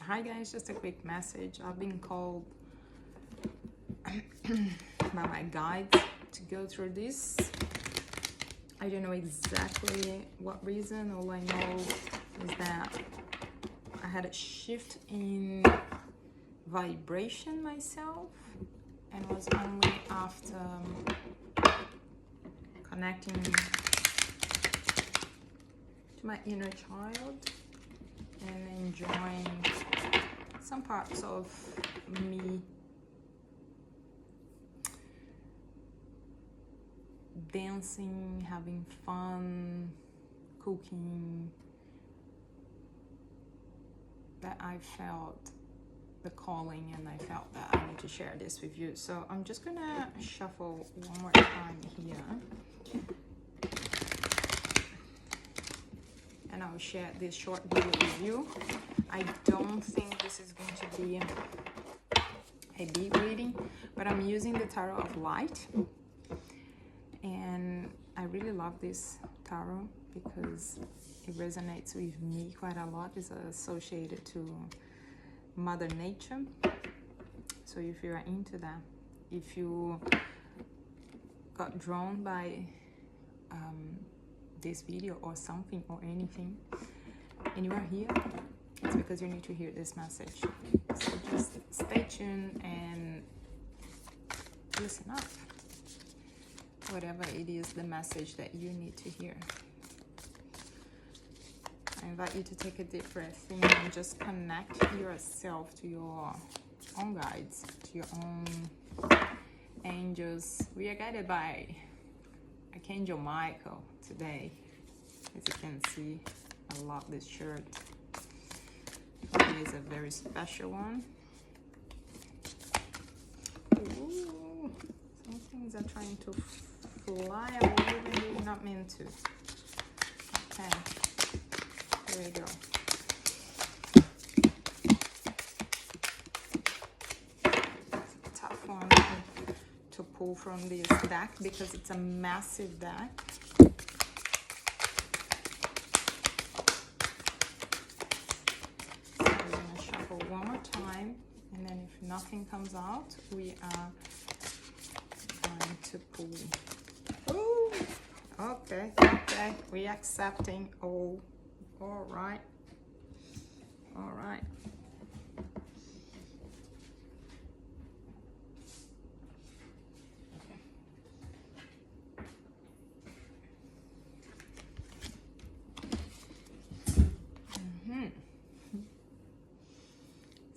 Hi guys, just a quick message. I've been called by my guides to go through this. I don't know exactly what reason. All I know is that I had a shift in vibration myself, and it was only after connecting to my inner child and enjoying some parts of me dancing, having fun, cooking, that I felt the calling, and I felt that I need to share this with you. So I'm just gonna shuffle one more time here, and I'll share this short video with you. I don't think this is going to be a big reading, but I'm using the Tarot of Light, and I really love this tarot because it resonates with me quite a lot. It's associated to Mother Nature. So if you are into that, if you got drawn by this video or something or anything, and you are here, it's because you need to hear this message. So just stay tuned and listen up. Whatever it is, the message that you need to hear. I invite you to take a deep breath in and just connect yourself to your own guides, to your own angels. We are guided by Archangel Michael today. As you can see, I love this shirt. It is a very special one. Ooh, some things are trying to fly away when they're not meant to. Okay, here we go. It's a tough one to pull from this deck because it's a massive deck. So we're gonna shuffle one more time, and then if nothing comes out, we are going to pull. Ooh, okay, we're accepting. Oh, all right.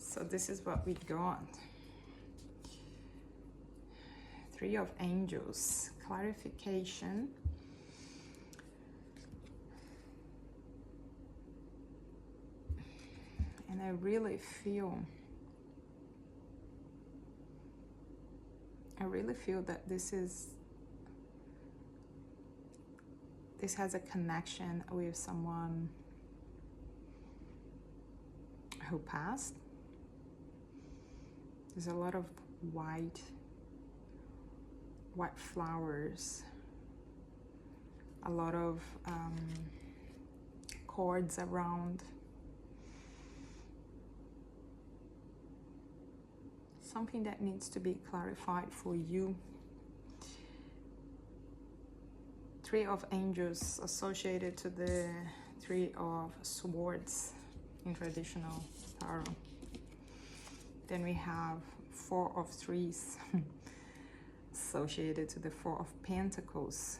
So this is what we got. Three of Angels, clarification. And I really feel that this has a connection with someone who passed. There's a lot of white flowers, a lot of cords around. Something that needs to be clarified for you. Three of Angels associated to the Three of Swords in traditional tarot. Then we have Four of Threes associated to the Four of Pentacles.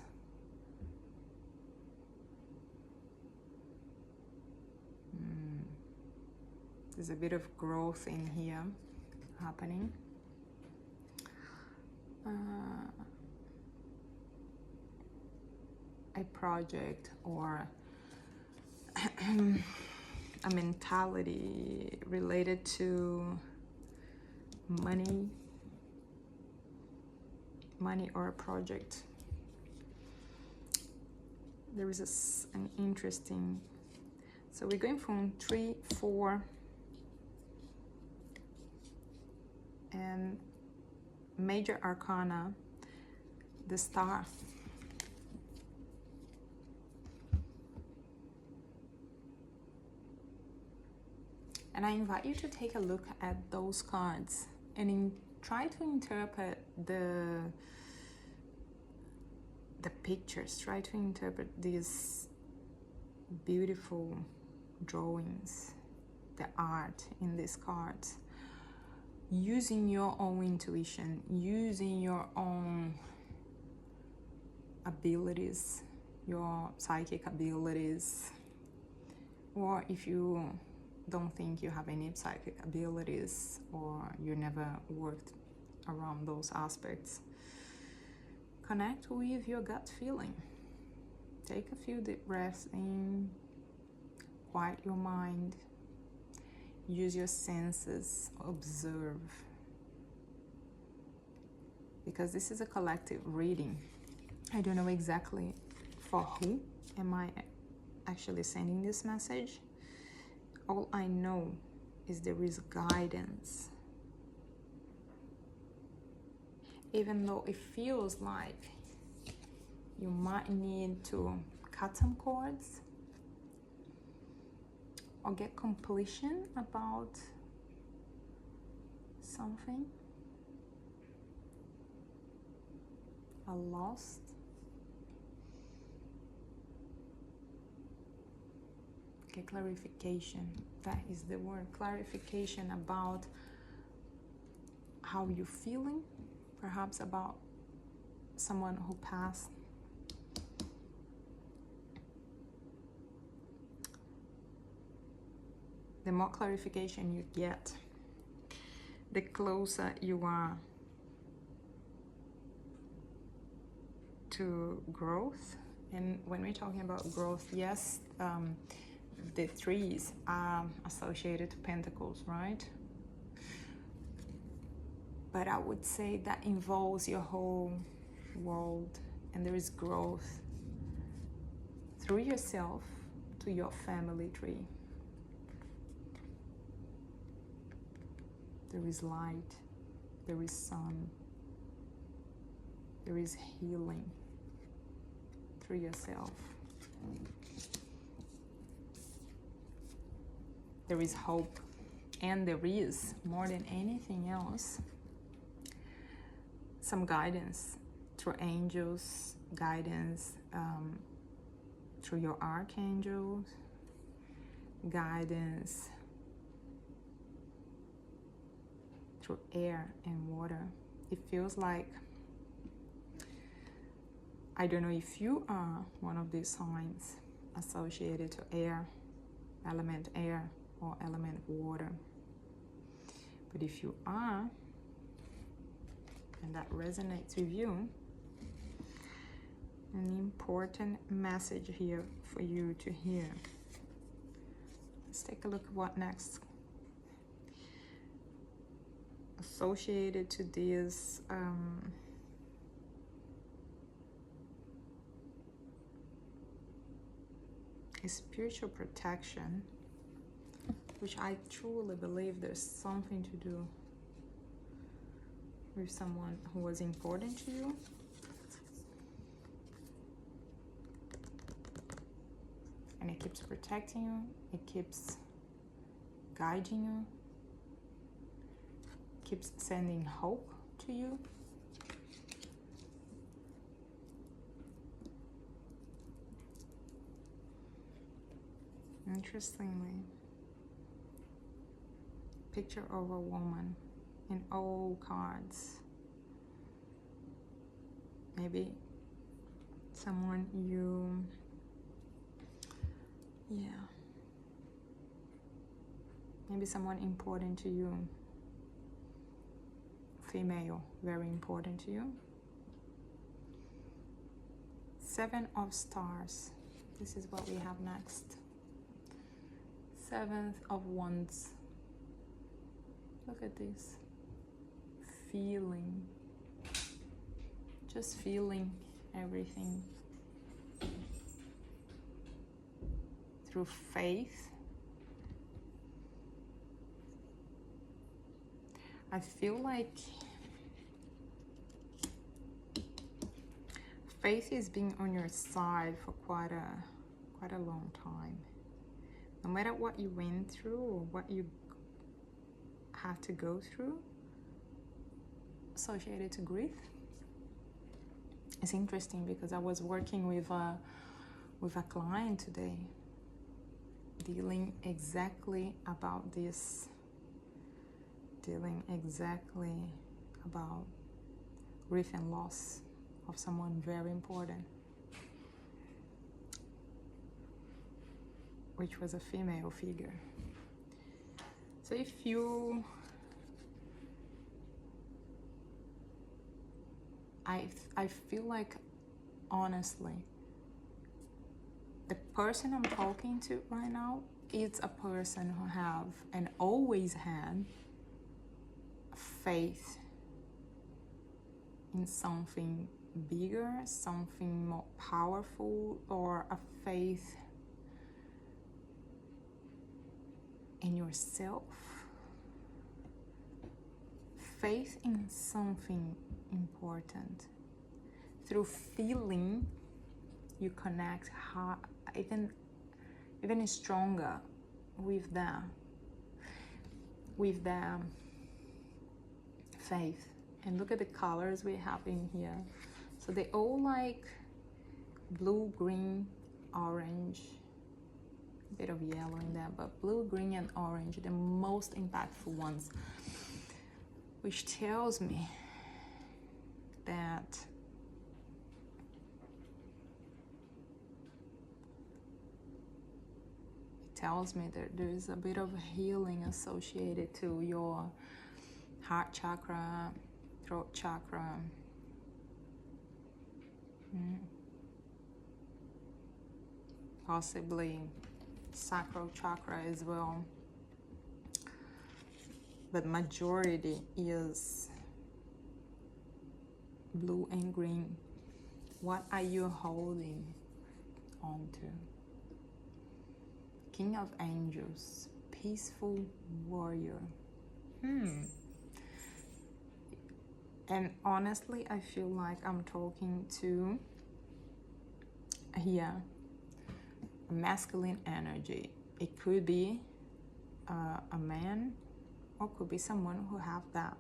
There's a bit of growth in here happening. A project or a mentality related to money or a project. There is an interesting, so we're going from 3, 4, and major arcana, the Star. And I invite you to take a look at those cards and try to interpret the pictures. Try to interpret these beautiful drawings, the art in these cards, using your own intuition, using your own abilities, your psychic abilities. Or if you don't think you have any psychic abilities, or you never worked around those aspects, connect with your gut feeling. Take a few deep breaths in, quiet your mind, use your senses, observe. Because this is a collective reading. I don't know exactly for who am I actually sending this message. All I know is there is guidance. Even though it feels like you might need to cut some cords or get completion about something, a loss, get clarification. That is the word, clarification about how you're feeling, perhaps about someone who passed. The more clarification you get, the closer you are to growth. And when we're talking about growth, yes, the threes are associated to pentacles, right? But I would say that involves your whole world, and there is growth through yourself to your family tree. There is light, there is sun, there is healing through yourself. There is hope, and there is, more than anything else, some guidance through angels, guidance through your archangels, guidance through air and water. It feels like, I don't know if you are one of these signs associated to air, or element water. But if you are, and that resonates with you, an important message here for you to hear. Let's take a look at what next. Associated to this is spiritual protection, which I truly believe there's something to do with someone who was important to you. And it keeps protecting you, it keeps guiding you, keeps sending hope to you. Interestingly, picture of a woman in all cards. Maybe someone you, maybe someone important to you, female, very important to you. Seven of Stars. This is what we have next. Seventh of Wands. Look at this. Feeling. Just feeling everything. Through faith. I feel like faith is being on your side for quite a long time. No matter what you went through or what you're had to go through associated to grief. It's interesting because I was working with a client today dealing exactly about this, dealing exactly about grief and loss of someone very important, which was a female figure. So if you, I feel like, honestly, the person I'm talking to right now is a person who have and always had faith in something bigger, something more powerful, or a faith in yourself, faith in something important. Through feeling, you connect even stronger with the faith. And look at the colors we have in here. So they all like blue, green, orange, a bit of yellow in there, but blue, green, and orange, the most impactful ones, which tells me that there's a bit of healing associated to your heart chakra, throat chakra, possibly sacral chakra as well, but majority is blue and green. What are you holding on to? King of Angels, peaceful warrior. And honestly, I feel like I'm talking to here a masculine energy. It could be a man, or could be someone who have that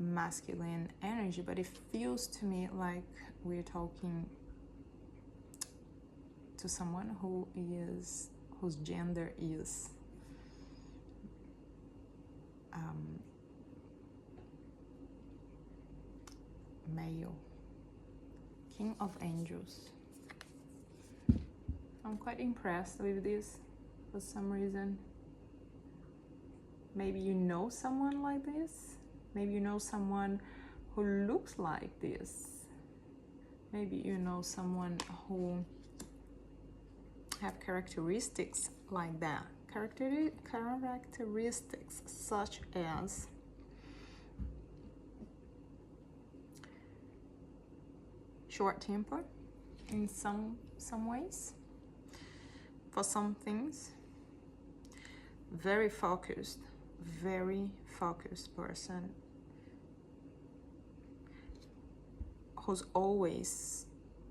masculine energy, but it feels to me like we're talking to someone whose gender is male. King of Angels. I'm quite impressed with this for some reason. Maybe you know someone like this. Maybe you know someone who looks like this. Maybe you know someone who have characteristics like that. Characteristics such as short temper in some ways, for some things, very focused person who's always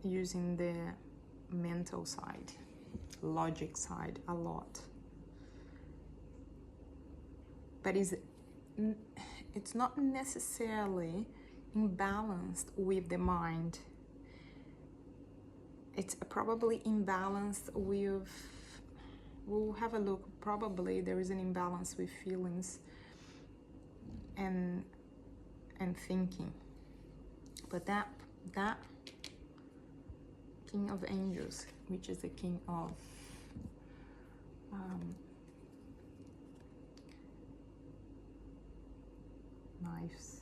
using the mental side, logic side a lot, but it's not necessarily imbalanced with the mind. It's probably imbalanced with, we'll have a look, probably there is an imbalance with feelings and thinking. But that King of Angels, which is the King of Knives,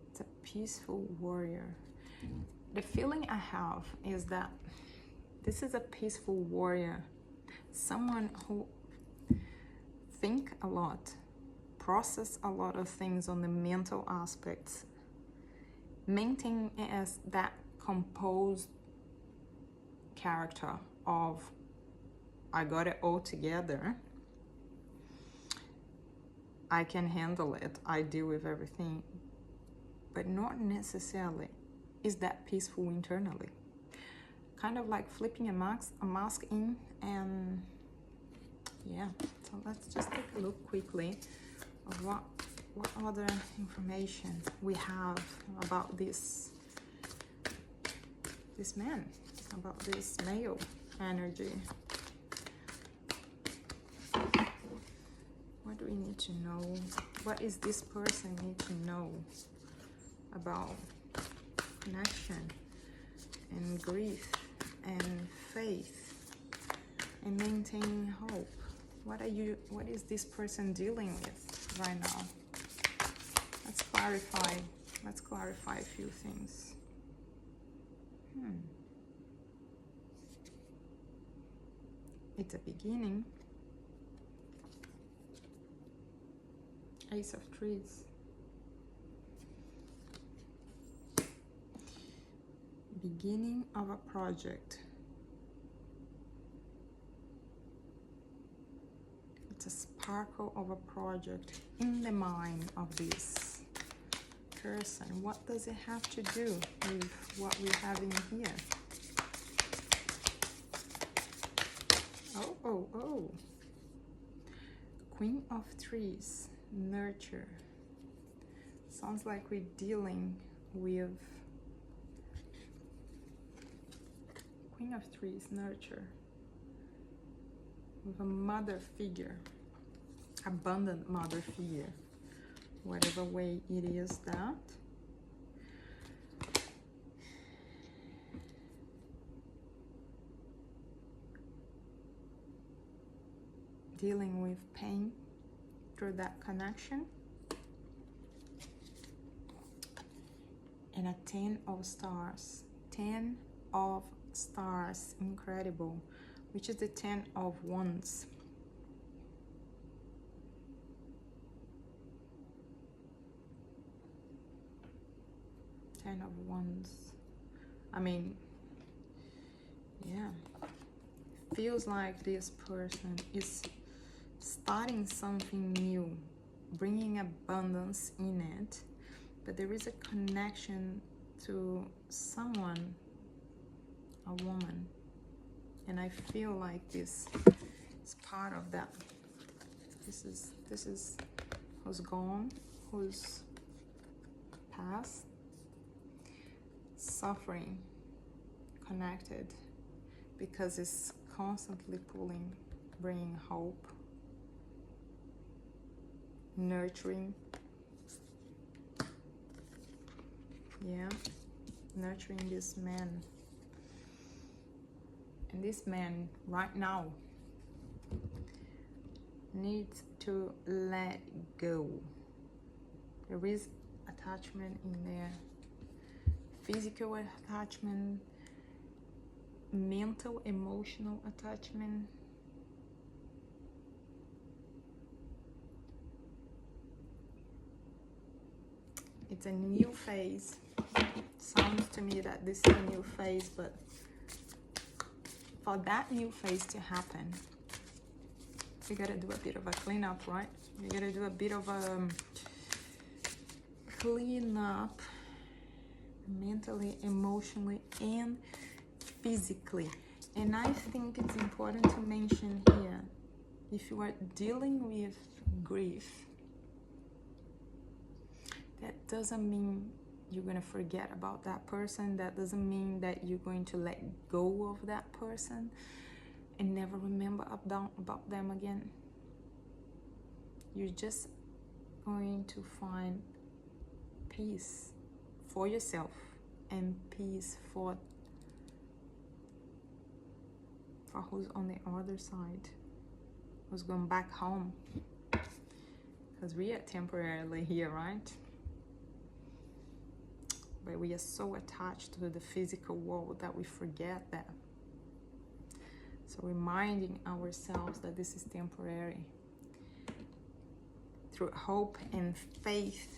it's a peaceful warrior. The feeling I have is that this is a peaceful warrior, someone who think a lot, process a lot of things on the mental aspects, maintain as that composed character of I got it all together, I can handle it, I deal with everything, but not necessarily is that peaceful internally. Kind of like flipping a mask in and Yeah, so let's just take a look quickly of what other information we have about this man, about this male energy. What do we need to know? What is this person need to know about connection and grief and faith and maintaining hope? What is this person dealing with right now? Let's clarify a few things. It's a beginning. Ace of Trees. Beginning of a project. It's a sparkle of a project in the mind of this person. What does it have to do with what we have in here? Oh. Queen of Trees, nurture. Sounds like we're dealing with Queen of Trees, nurture, with a mother figure, abundant mother figure, whatever way it is that. Dealing with pain through that connection. And a 10 of stars. 10 of stars, incredible, which is the 10 of wands. Of wands. I mean, yeah, feels like this person is starting something new, bringing abundance in it, but there is a connection to someone, a woman, and I feel like this is part of that. This is who's gone, who's passed, suffering, connected, because it's constantly pulling, bringing hope, nurturing. Yeah, nurturing this man. And this man right now needs to let go. There is attachment in there. Physical attachment, mental, emotional attachment. It's a new phase. Sounds to me that this is a new phase, but for that new phase to happen, we gotta do a bit of a cleanup, right? We gotta do a bit of a cleanup, mentally, emotionally, and physically. And I think it's important to mention here, if you are dealing with grief, that doesn't mean you're gonna forget about that person. That doesn't mean that you're going to let go of that person and never remember about them again. You're just going to find peace for yourself and peace for who's on the other side, who's going back home, because we are temporarily here, right? But we are so attached to the physical world that we forget that. So reminding ourselves that this is temporary. Through hope and faith,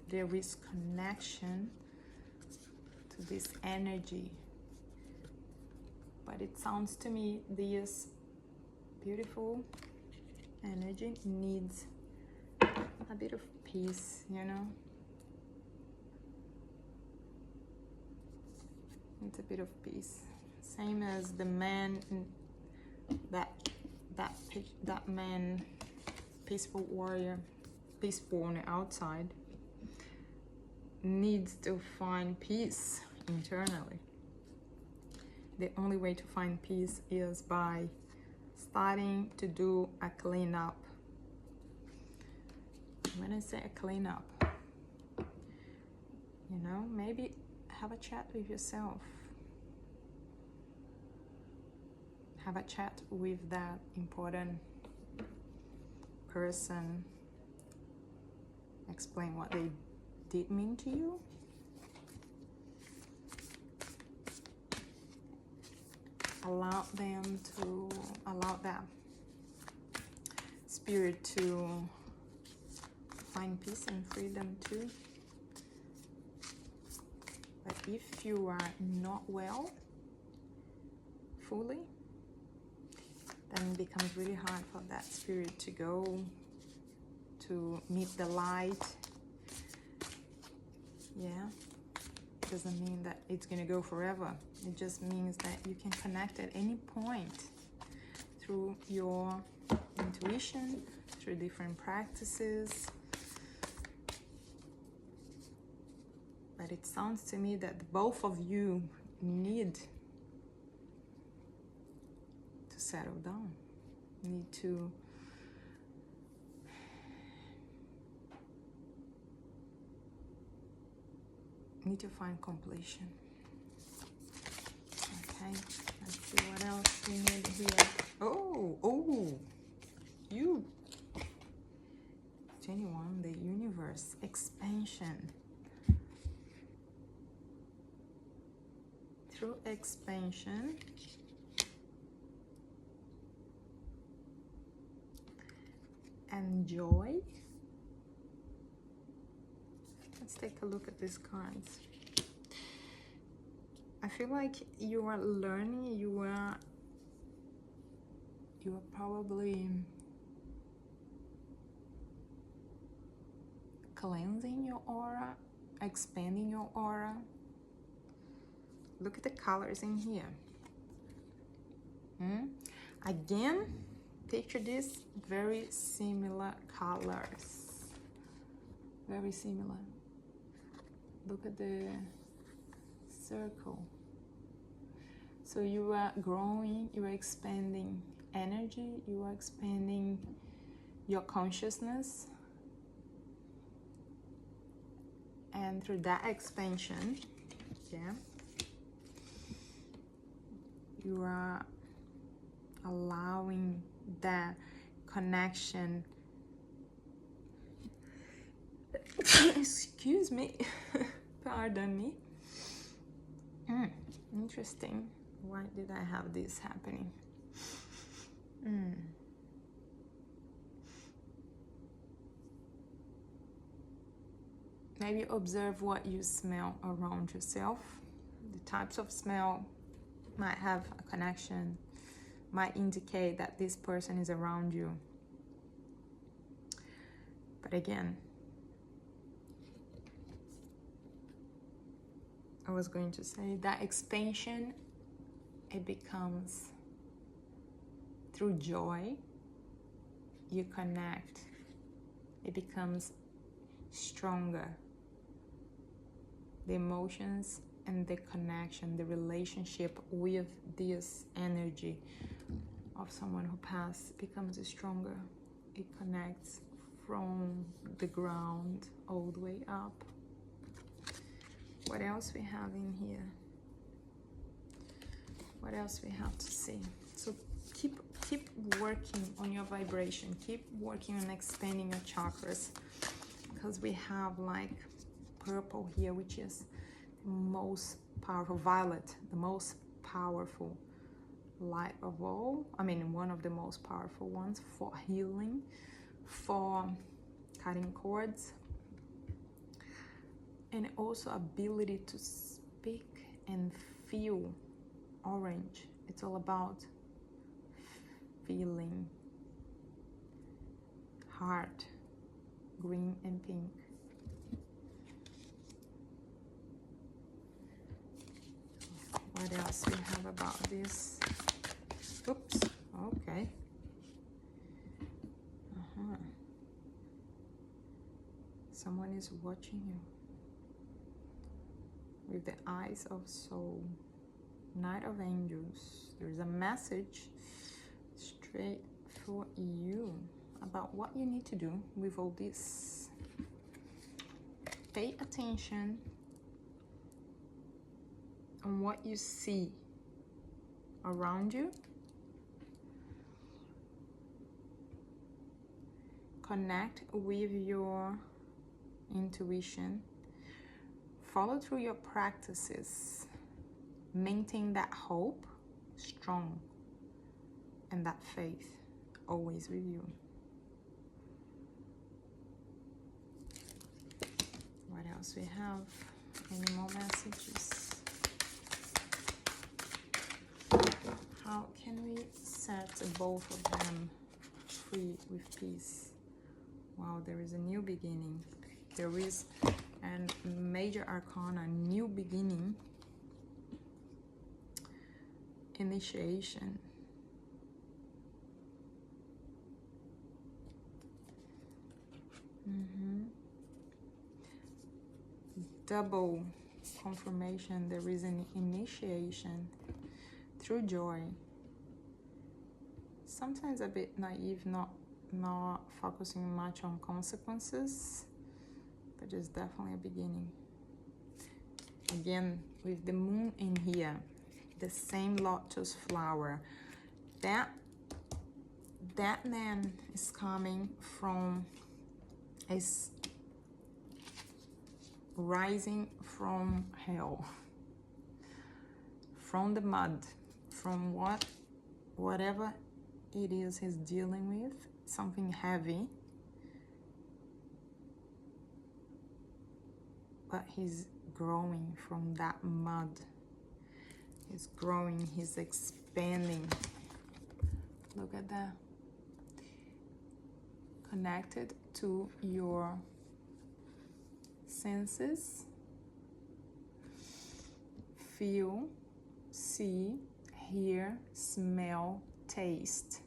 there is connection to this energy. But it sounds to me this beautiful energy needs a bit of peace, you know? It's a bit of peace. Same as the man that that man, peaceful warrior, peaceful on the outside, needs to find peace internally. The only way to find peace is by starting to do a cleanup. When I say a cleanup, you know, maybe have a chat with yourself. Have a chat with that important person. Explain what they did mean to you. Allow that spirit to find peace and freedom too. But if you are not well fully, then it becomes really hard for that spirit to go to meet the light. Yeah, doesn't mean that it's gonna go forever. It just means that you can connect at any point through your intuition, through different practices. But it sounds to me that both of you need to settle down, need to find completion. Okay, let's see what else we need here. Oh, you. 21, the universe, expansion. Through expansion, and joy. Let's take a look at these cards. I feel like you are learning, you are probably cleansing your aura, expanding your aura. Look at the colors in here. Again, picture this, very similar colors. Very similar. Look at the circle. So you are growing, you are expanding energy, you are expanding your consciousness. And through that expansion, yeah, you are allowing that connection. Excuse me. Pardon me. Interesting. Why did I have this happening? Maybe observe what you smell around yourself. The types of smell might have a connection, might indicate that this person is around you. But again, I was going to say that expansion, it becomes through joy, you connect, it becomes stronger. The emotions and the connection, the relationship with this energy of someone who passed becomes stronger. It connects from the ground all the way up. What else we have in here? What else we have to see? So keep working on your vibration. Keep working on expanding your chakras, because we have like purple here, which is the most powerful, violet, the most powerful light of all. I mean, one of the most powerful ones for healing, for cutting cords, and also ability to speak and feel. Orange, it's all about feeling. Heart, green and pink. What else we have about this? Oops, okay. Someone is watching you with the eyes of soul. Knight of Angels. There's a message straight for you about what you need to do with all this. Pay attention on what you see around you. Connect with your intuition. Follow through your practices. Maintain that hope strong and that faith always with you. What else we have? Any more messages? How can we set both of them free with peace? Wow, there is a new beginning. There is a major arcana, new beginning, initiation. Double confirmation. There is an initiation through joy. Sometimes a bit naive, not focusing much on consequences, but it's definitely a beginning. Again, with the moon in here, the same lotus flower, that man is coming from, is rising from hell, from the mud, from whatever it is he's dealing with, something heavy, but he's growing from that mud. He's growing, he's expanding. Look at that. Connected to your senses. Feel, see, hear, smell, taste.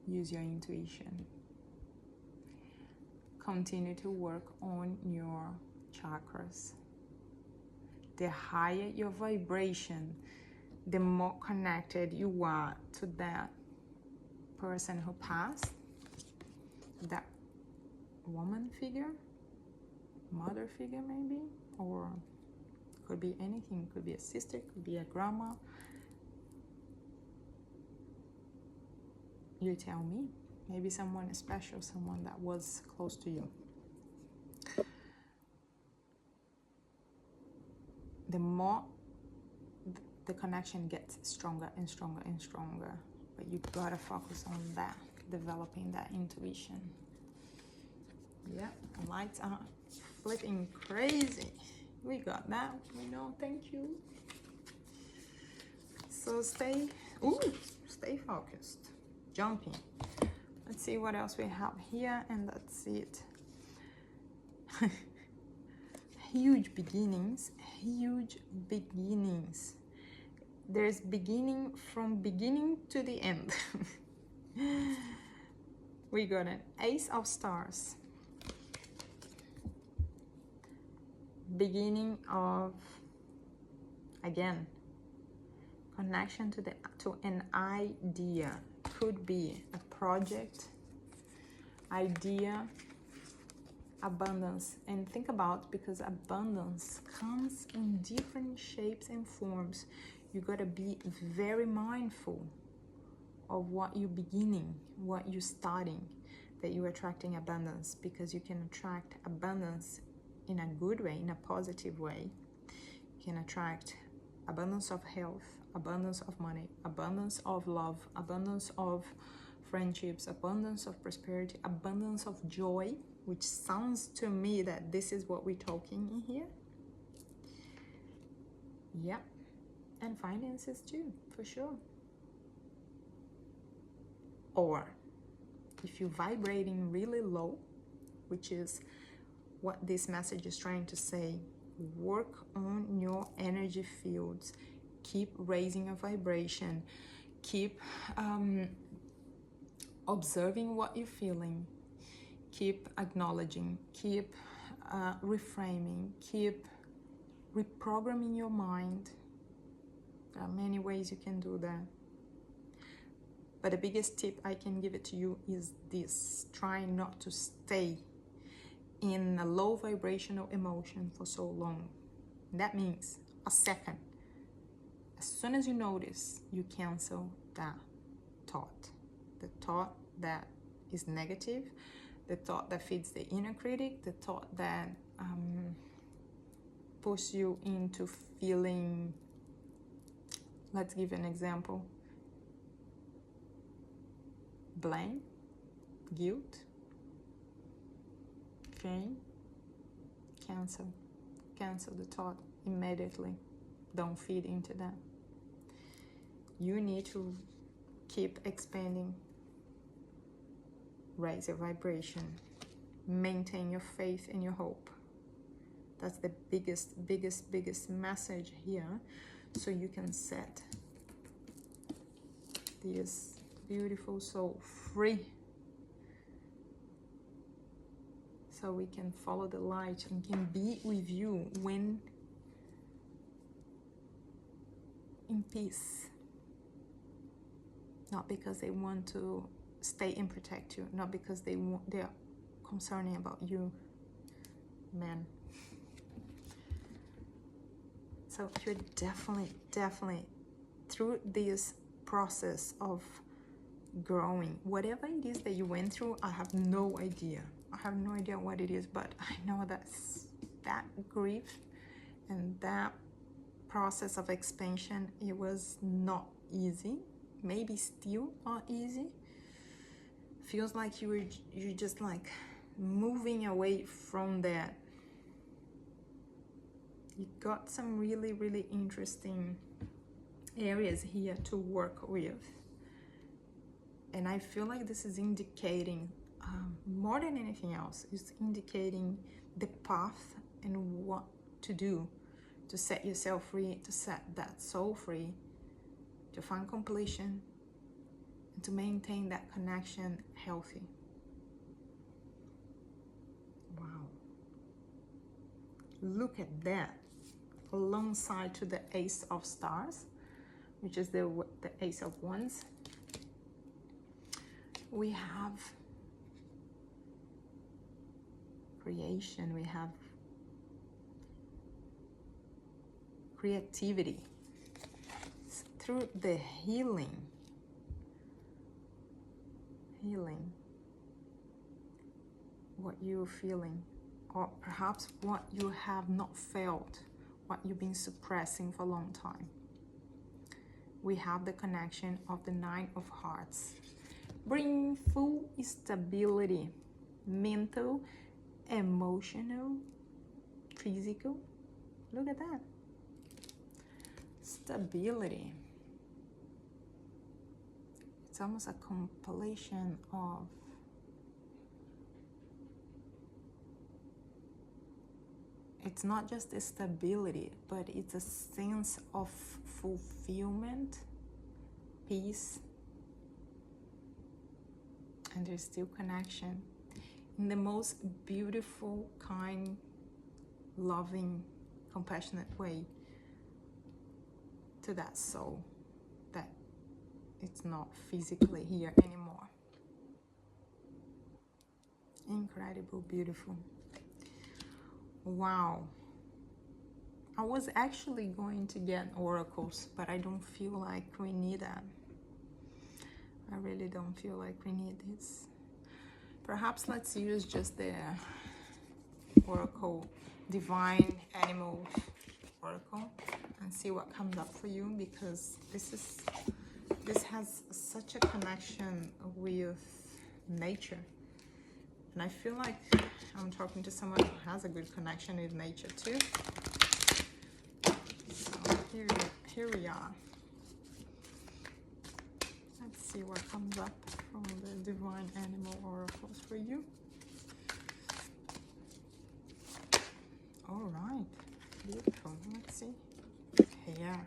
Use your intuition. Continue to work on your chakras. The higher your vibration, the more connected you are to that person who passed, that woman figure, mother figure maybe, or could be anything. Could be a sister, could be a grandma. You tell me. Maybe someone special, someone that was close to you. The more the connection gets stronger and stronger and stronger, but you gotta focus on that, developing that intuition. Yeah, the lights are flipping crazy. We got that, we know, thank you. So stay focused. Jumping. Let's see what else we have here, and that's it. Huge beginnings, huge beginnings. There's beginning from beginning to the end. We got an Ace of Stars. Beginning of, again, connection to an idea. Could be a project, idea, abundance. And think about, because abundance comes in different shapes and forms, you gotta be very mindful of what you're beginning, what you're starting, that you're attracting abundance, because you can attract abundance in a good way, in a positive way. You can attract abundance of health, abundance of money, abundance of love, abundance of friendships, abundance of prosperity, abundance of joy, which sounds to me that this is what we're talking in here. Yep. And finances too, for sure. Or if you're vibrating really low, which is what this message is trying to say, work on your energy fields. Keep raising your vibration. Keep observing what you're feeling, keep acknowledging, keep reframing, keep reprogramming your mind. There are many ways you can do that. But the biggest tip I can give it to you is this: try not to stay in a low vibrational emotion for so long. That means a second. As soon as you notice, you cancel that thought. The thought that is negative, the thought that feeds the inner critic, the thought that pushes you into feeling, let's give an example, blame, guilt, shame. Cancel the thought immediately. Don't feed into that. You need to keep expanding, raise your vibration, maintain your faith and your hope. That's the biggest message here. So you can set this beautiful soul free, so we can follow the light and can be with you when in peace. Not because they want to stay and protect you, not because they're concerning about you, man. So you're definitely through this process of growing, whatever it is that you went through. I have no idea what it is, but I know that grief and that process of expansion, it was not easy, maybe still not easy. Feels like you're just like moving away from that. You got some really interesting areas here to work with, and I feel like this is indicating more than anything else, is indicating the path and what to do to set yourself free, to set that soul free, to find completion, and to maintain that connection healthy. Wow. Look at that. Alongside to the Ace of Stars, which is the Ace of Wands, we have creation, we have creativity. Through the healing, what you're feeling, or perhaps what you have not felt, what you've been suppressing for a long time. We have the connection of the Nine of Hearts, bringing full stability, mental, emotional, physical. Look at that. Stability. It's almost a compilation of it's not just a stability, but it's a sense of fulfillment, peace, and there's still connection in the most beautiful, kind, loving, compassionate way to that soul that it's not physically here anymore. Incredible, beautiful. Wow. I was actually going to get oracles, but I don't feel like we need that. I really don't feel like we need this. Perhaps let's use just the oracle, divine animal oracle, and see what comes up for you, because this has such a connection with nature. And I feel like I'm talking to someone who has a good connection with nature too. So here we are. Let's see what comes up from the divine animal oracles for you. All right, beautiful. Let's see. Here.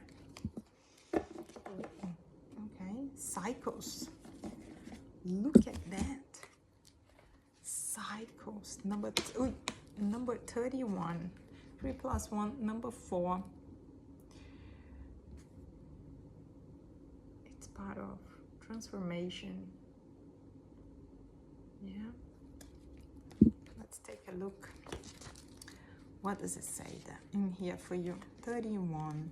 Okay, cycles. Look at that. Cycles. Number 31. 3 plus 1. Number 4. It's part of transformation. Yeah. Let's take a look. What does it say that in here for you? 31.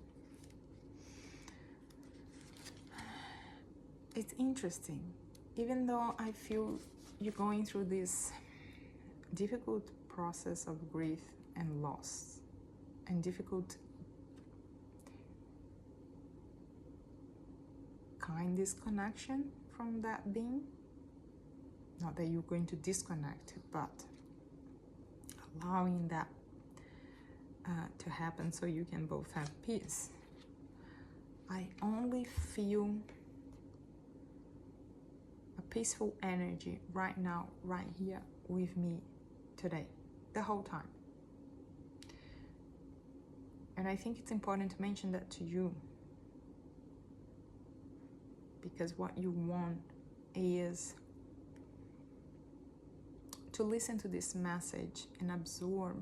It's interesting. Even though I feel you're going through this difficult process of grief and loss, and difficult kind disconnection from that being. Not that you're going to disconnect, but allowing that to happen so you can both have peace. I only feel a peaceful energy right now, right here with me today, the whole time. And I think it's important to mention that to you, because what you want is to listen to this message and absorb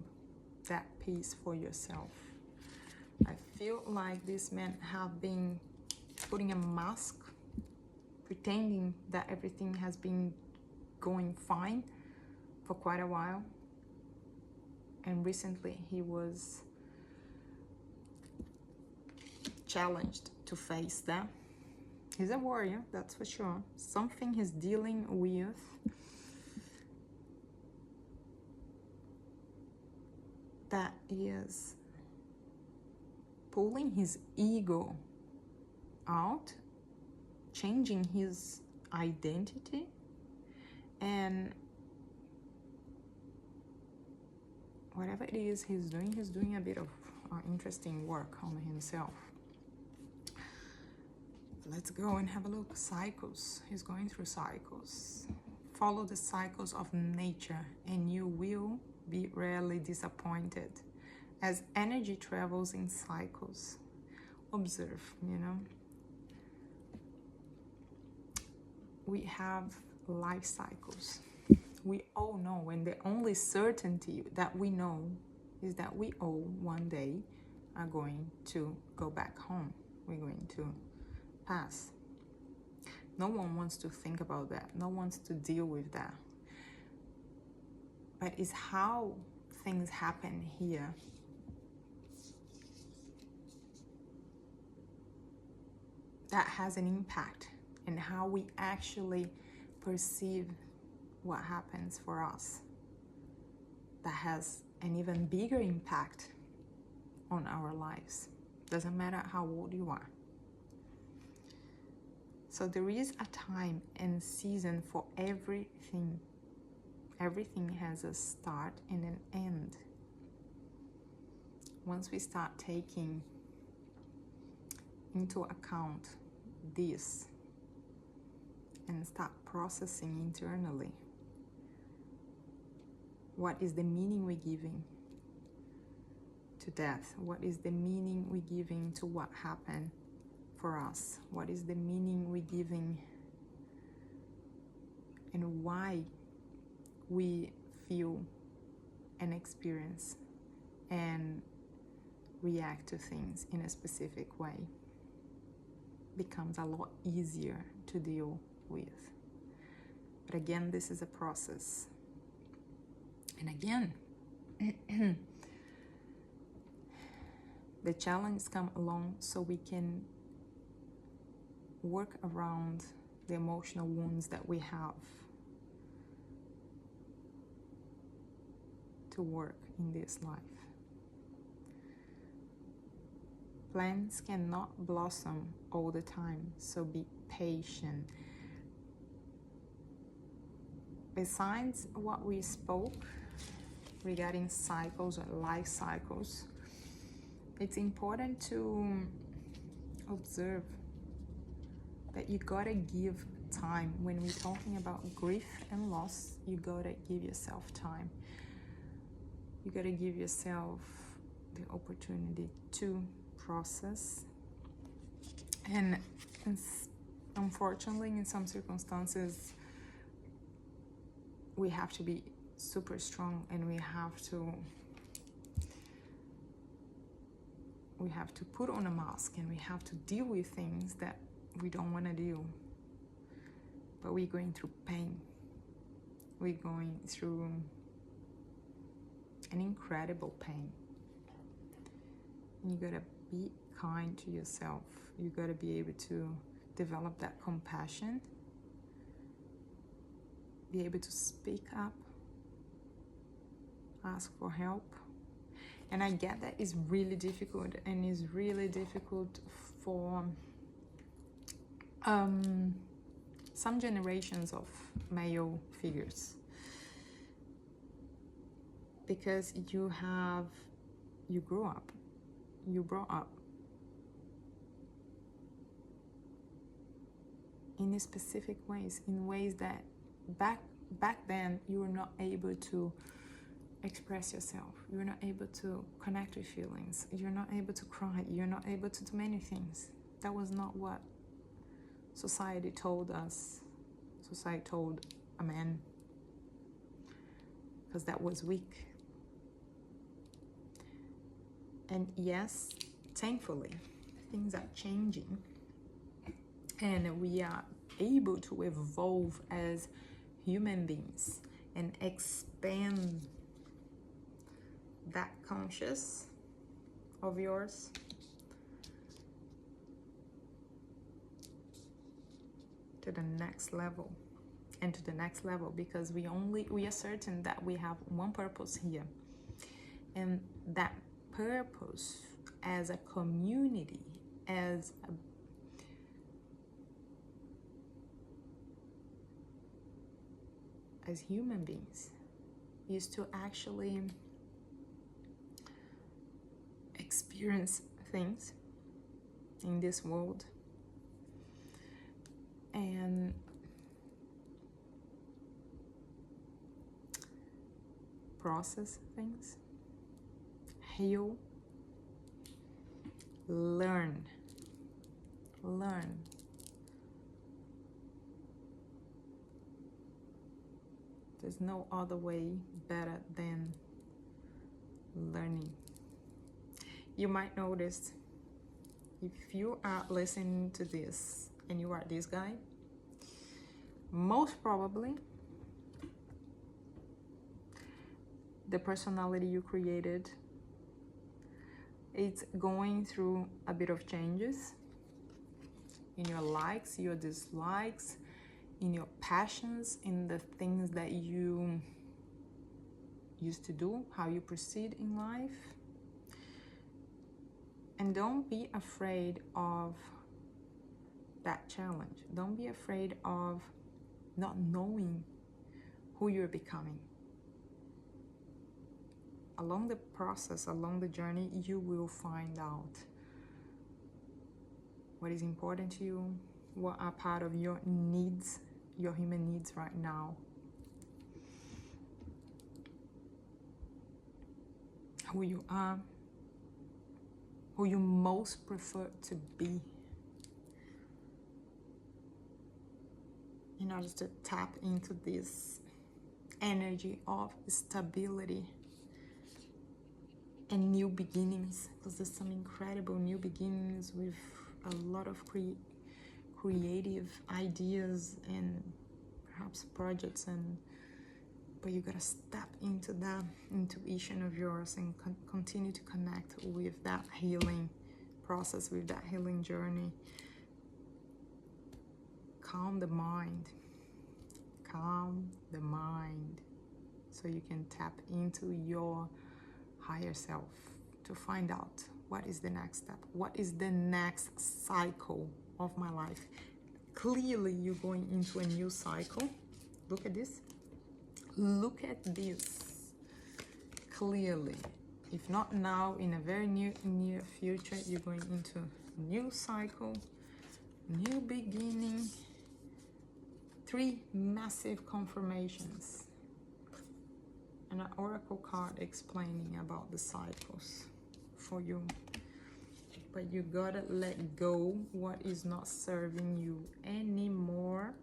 that peace for yourself. I feel like these men have been putting a mask, pretending that everything has been going fine for quite a while. And recently he was challenged to face that. He's a warrior, that's for sure. Something he's dealing with. That is pulling his ego out, changing his identity, and whatever it is he's doing a bit of interesting work on himself. Let's go and have a look. Cycles. He's going through cycles. Follow the cycles of nature and you will be rarely disappointed as energy travels in cycles. Observe, you know. We have life cycles. We all know, and the only certainty that we know is that we all one day are going to go back home. We're going to pass. No one wants to think about that. No one wants to deal with that. But it's how things happen here that has an impact in how we actually perceive what happens for us. That has an even bigger impact on our lives. Doesn't matter how old you are. So there is a time and season for everything. Everything has a start and an end. Once we start taking into account this and start processing internally, what is the meaning we're giving to death? What is the meaning we're giving to what happened for us? What is the meaning we're giving and why we feel and experience and react to things in a specific way becomes a lot easier to deal with. But again, this is a process. And again, the challenges come along so we can work around the emotional wounds that we have to work in this life. Plants cannot blossom all the time, so be patient. Besides what we spoke regarding cycles or life cycles, it's important to observe that you gotta give time. When we're talking about grief and loss, you gotta give yourself time. You gotta give yourself the opportunity to process. And unfortunately, in some circumstances, we have to be super strong, and we have to put on a mask, and we have to deal with things that we don't want to deal. But we're going through pain. We're going through an incredible pain. And you gotta be kind to yourself. You gotta be able to develop that compassion, be able to speak up, ask for help. And I get that it's really difficult, and it's really difficult for some generations of male figures, because you brought up in specific ways, in ways that back then you were not able to express yourself. You're not able to connect with feelings. You're not able to cry. You're not able to do many things. That was not what society told us. Society told a man, because that was weak. And yes, thankfully, things are changing, and we are able to evolve as human beings and expand that conscious of yours to the next level, and to the next level, because we are certain that we have one purpose here, and that purpose as a community, as human beings, is to actually experience things in this world and process things, heal, learn. There's no other way better than learning. You might notice, if you are listening to this and you are this guy, most probably the personality you created, it's going through a bit of changes in your likes, your dislikes, in your passions, in the things that you used to do, how you proceed in life. And don't be afraid of that challenge. Don't be afraid of not knowing who you're becoming. Along the process, along the journey, you will find out what is important to you, what are part of your needs, your human needs right now. Who you are, who you most prefer to be, in order to tap into this energy of stability and new beginnings, because there's some incredible new beginnings with a lot of creative ideas and perhaps projects, but you gotta step into that intuition of yours and continue to connect with that healing process, with that healing journey. Calm the mind, so you can tap into your higher self to find out what is the next step, what is the next cycle of my life. Clearly you're going into a new cycle. Look at this. Look at this. Clearly, if not now, in a very near future, you're going into a new cycle, new beginning. 3 massive confirmations, and an oracle card explaining about the cycles for you. But you gotta let go what is not serving you anymore.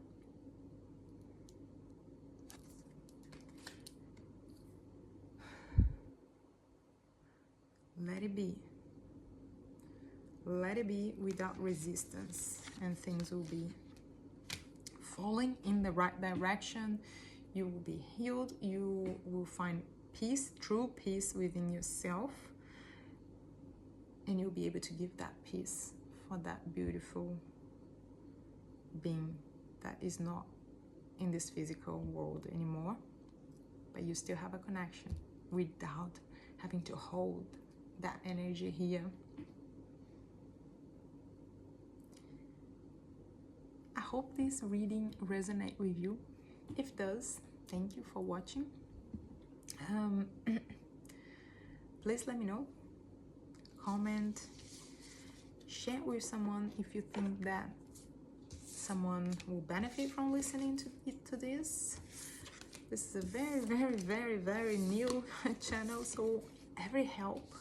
it be. Let it be without resistance, and things will be falling in the right direction. You will be healed. You will find peace, true peace within yourself, and you'll be able to give that peace for that beautiful being that is not in this physical world anymore, but you still have a connection without having to hold that energy here. I hope this reading resonates with you. If it does, thank you for watching. Please let me know, comment, share with someone if you think that someone will benefit from listening to this. This is a very, very, very, very new channel, so every help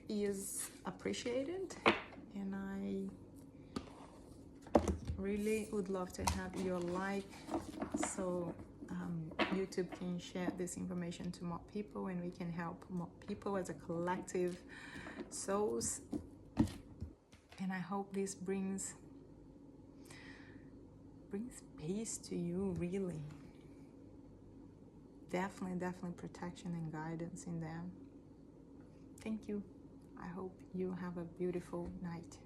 is appreciated, and I really would love to have your like, so YouTube can share this information to more people, and we can help more people as a collective souls. And I hope this brings peace to you, really. Definitely protection and guidance in there. Thank you. I hope you have a beautiful night.